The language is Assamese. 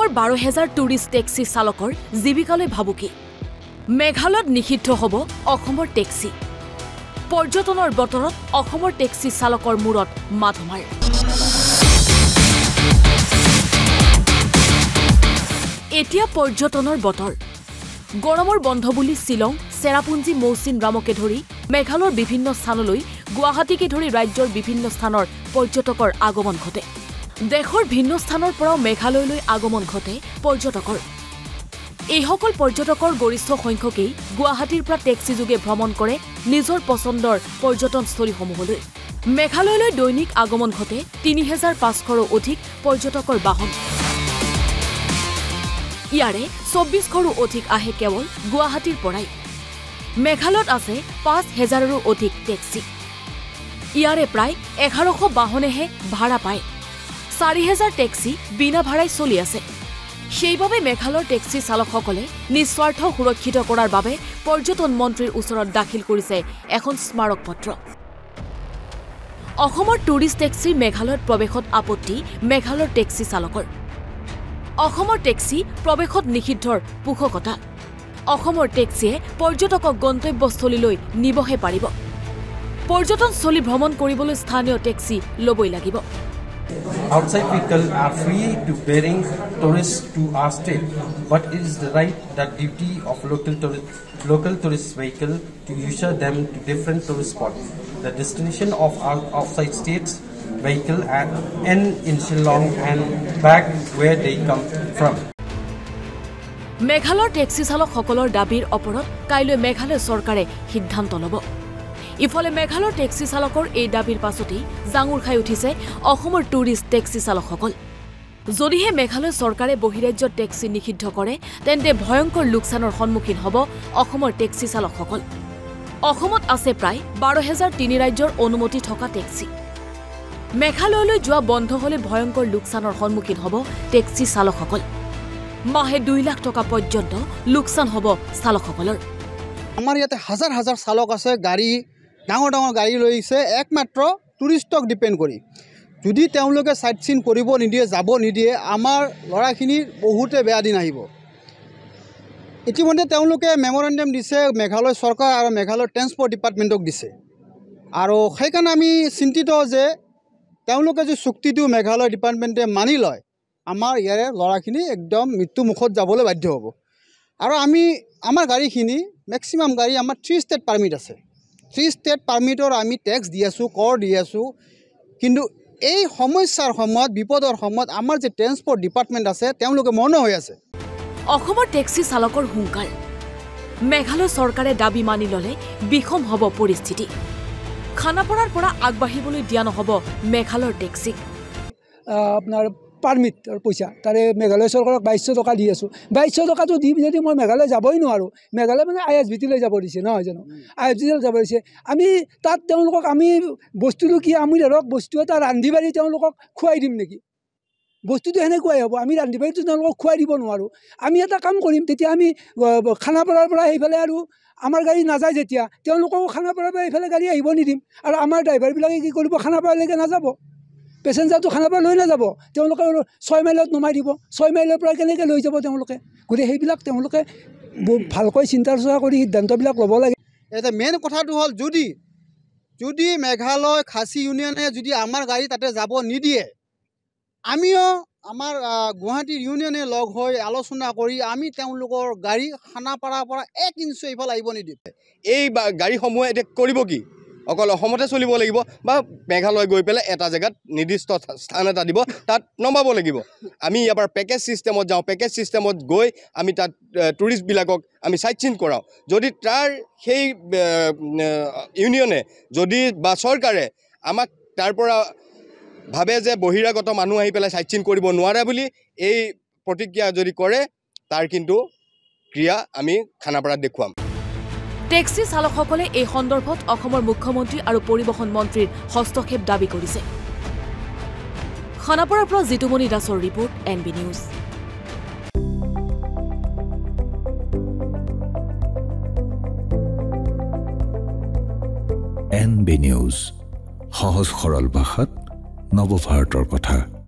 অসমৰ 12,000 টুৰিষ্ট টেক্সি চালকৰ জীৱিকালৈ ভাবুকি মেঘালয়ত নিষিদ্ধ হ'ব অসমৰ টেক্সি পৰ্যটনৰ বতৰত অসমৰ টেক্সি চালকৰ মূৰত মাধমাৰ এতিয়া পৰ্যটনৰ বতৰ গৰমৰ বন্ধ বুলি শিলং চেৰাপুঞ্জি মৌচিন ৰামকে ধৰি মেঘালয়ৰ বিভিন্ন স্থানলৈ গুৱাহাটীকে ধৰি ৰাজ্যৰ বিভিন্ন স্থানৰ পৰ্যটকৰ আগমন ঘটে দেশৰ ভিন্ন স্থানৰ পৰাও মেঘালয়লৈ আগমন ঘটে পৰ্যটকৰ এইসকল পৰ্যটকৰ গৰিষ্ঠ সংখ্যকেই গুৱাহাটীৰ পৰা টেক্সি যোগে ভ্ৰমণ কৰে নিজৰ পছন্দৰ পৰ্যটনস্থলীসমূহলৈ মেঘালয়লৈ দৈনিক আগমন ঘটে ৩৫০০ৰো অধিক পৰ্যটকৰ বাহন ইয়াৰে ২৪০০ৰো অধিক আহে কেৱল গুৱাহাটীৰ পৰাই মেঘালয়ত আছে ৫,০০০ৰো অধিক টেক্সি ইয়াৰে প্ৰায় ১১০০ বাহনেহে ভাড়া পায় ৪,০০০ টেক্সি বিনা ভাড়াই চলি আছে সেইবাবে মেঘালয়ৰ টেক্সি চালকসকলে নিস্বাৰ্থ সুৰক্ষিত কৰাৰ বাবে পৰ্যটন মন্ত্ৰীৰ ওচৰত দাখিল কৰিছে এখন স্মাৰক পত্ৰ অসমৰ টুৰিষ্ট টেক্সিৰ মেঘালয়ত প্ৰৱেশত আপত্তি মেঘালয়ৰ টেক্সি চালকৰ অসমৰ টেক্সি প্ৰৱেশত নিষিদ্ধৰ পোষকতা অসমৰ টেক্সিয়ে পৰ্যটকক গন্তব্যস্থলীলৈ নিবহে পাৰিব পৰ্যটনস্থলী ভ্ৰমণ কৰিবলৈ স্থানীয় টেক্সি ল'বই লাগিব Outside vehicles are free to bearing tourists to our state, but it is the right, the duty of local tourist vehicle to usher them to different tourist spots. The destination of our outside states vehicle end in Shillong and back where they come from. মেঘালয়ৰ টেক্সি চালকসকলৰ দাবীৰ ওপৰত কাইলৈ মেঘালয় চৰকাৰে সিদ্ধান্ত ল'ব ইফালে মেঘালয়ৰ টেক্সি চালকৰ এই দাবীৰ পাছতেই জাঙুৰ খাই উঠিছে অসমৰ টুৰিষ্ট টেক্সি চালকসকল যদিহে মেঘালয় চৰকাৰে বহিৰাজ্যত টেক্সি নিষিদ্ধ কৰে তেন্তে ভয়ংকৰ লোকচানৰ সন্মুখীন হ'ব অসমৰ টেক্সি চালকসকল অসমত আছে প্ৰায় ১২,০০০ তিনি ৰাজ্যৰ অনুমতি থকা টেক্সি মেঘালয়লৈ যোৱা বন্ধ হ'লে ভয়ংকৰ লোকচানৰ সন্মুখীন হ'ব টেক্সি চালকসকল মাহে ২ লাখ টকা পৰ্যন্ত লোকচান হ'ব চালকসকলৰ আমাৰ ইয়াতে হাজাৰ হাজাৰ চালক আছে গাড়ী ডাঙৰ ডাঙৰ গাড়ী লৈছে একমাত্ৰ টুৰিষ্টক ডিপেণ্ড কৰি যদি তেওঁলোকে সাইট সিন কৰিব নিদিয়ে যাব নিদিয়ে আমাৰ ল'ৰাখিনিৰ বহুতে বেয়া দিন আহিব ইতিমধ্যে তেওঁলোকে মেমৰেণ্ডাম দিছে মেঘালয় চৰকাৰ আৰু মেঘালয় ট্ৰান্সপৰ্ট ডিপাৰ্টমেণ্টক দিছে আৰু সেইকাৰণে আমি চিন্তিত যে তেওঁলোকে যে চুক্তিটো মেঘালয় ডিপাৰ্টমেণ্টে মানি লয় আমাৰ ইয়াৰে ল'ৰাখিনি একদম মৃত্যুমুখত যাবলৈ বাধ্য হ'ব আৰু আমি আমাৰ গাড়ীখিনি মেক্সিমাম গাড়ী আমাৰ 3 ষ্টেট পাৰ্মিট আছে 3 ষ্টেট পাৰ্মিটৰ আমি টেক্স দি আছোঁ কৰ দি আছোঁ কিন্তু এই সমস্যাৰ সময়ত বিপদৰ সময়ত আমাৰ যে ট্ৰান্সপৰ্ট ডিপাৰ্টমেণ্ট আছে তেওঁলোকে মৌন হৈ আছে অসমৰ টেক্সি চালকৰ হুংকাৰ মেঘালয় চৰকাৰে দাবী মানি ল'লে বিষম হ'ব পৰিস্থিতি খানাপাৰাৰ পৰা আগবাঢ়িবলৈ দিয়া নহ'ব মেঘালয়ৰ টেক্সি আপোনাৰ পাৰ্মিট আৰু পইচা তাৰে মেঘালয় চৰকাৰক ২২০০ টকা দি আছোঁ ২২০০ টকাটো দি যদি মই মেঘালয় যাবই নোৱাৰোঁ মেঘালয় মানে ISBT-লৈ যাব দিছে নহয় জানো ISBT-লৈ যাব দিছে আমি তাত তেওঁলোকক আমি বস্তুটো কি আমি ধৰক বস্তু এটা ৰান্ধি বাঢ়ি তেওঁলোকক খুৱাই দিম নেকি বস্তুটো সেনেকুৱাই হ'ব আমি ৰান্ধি বাঢ়িটো তেওঁলোকক খুৱাই দিব নোৱাৰোঁ আমি এটা কাম কৰিম তেতিয়া আমি খানাপাৰাৰ পৰা সেইফালে আৰু আমাৰ গাড়ী নাযায় যেতিয়া তেওঁলোককো খানাপাৰাৰ পৰা এইফালে গাড়ী আহিব নিদিম আৰু আমাৰ ড্ৰাইভাৰবিলাকে কি কৰিব খানাপাৰালৈকে নাযাব পেচেঞ্জাৰটো খানাপাৰা লৈ নাযাব তেওঁলোকে 6 মাইলত নমাই দিব 6 মাইলৰ পৰা কেনেকৈ লৈ যাব তেওঁলোকে গতিকে সেইবিলাক তেওঁলোকে ভালকৈ চিন্তা চৰ্চা কৰি সিদ্ধান্তবিলাক ল'ব লাগে এটা মেইন কথাটো হ'ল যদি মেঘালয় খাচী ইউনিয়নে যদি আমাৰ গাড়ী তাতে যাব নিদিয়ে আমিও আমাৰ গুৱাহাটী ইউনিয়নে লগ হৈ আলোচনা কৰি আমি তেওঁলোকৰ গাড়ী খানাপাৰাৰ পৰা 1 ইঞ্চি এইফালে আহিব নিদিম এই গাড়ীসমূহে এতিয়া কৰিব কি অকল অসমতে চলিব লাগিব বা মেঘালয় গৈ পেলাই এটা জেগাত নিৰ্দিষ্ট স্থান এটা দিব তাত নমাব লাগিব আমি ইয়াৰ পৰা পেকেজ ছিষ্টেমত যাওঁ পেকেজ ছিষ্টেমত গৈ আমি তাত টুৰিষ্টবিলাকক আমি চাইট চিন কৰাওঁ যদি তাৰ সেই ইউনিয়নে যদি বা চৰকাৰে আমাক তাৰ পৰা ভাবে যে বহিৰাগত মানুহ আহি পেলাই চাইট চিন কৰিব নোৱাৰে বুলি এই প্ৰতিক্ৰিয়া যদি কৰে তাৰ কিন্তু ক্ৰিয়া আমি খানাপাৰাত দেখুৱাম টেক্সি চালকসকলে এই সন্দৰ্ভত অসমৰ মুখ্যমন্ত্ৰী আৰু পৰিবহণ মন্ত্ৰীৰ হস্তক্ষেপ দাবী কৰিছে খানাপাৰাৰ পৰা জিতুমণি দাসৰ report NB news NB news সহজ সৰল ভাষাত নৱভাৰতৰ কথা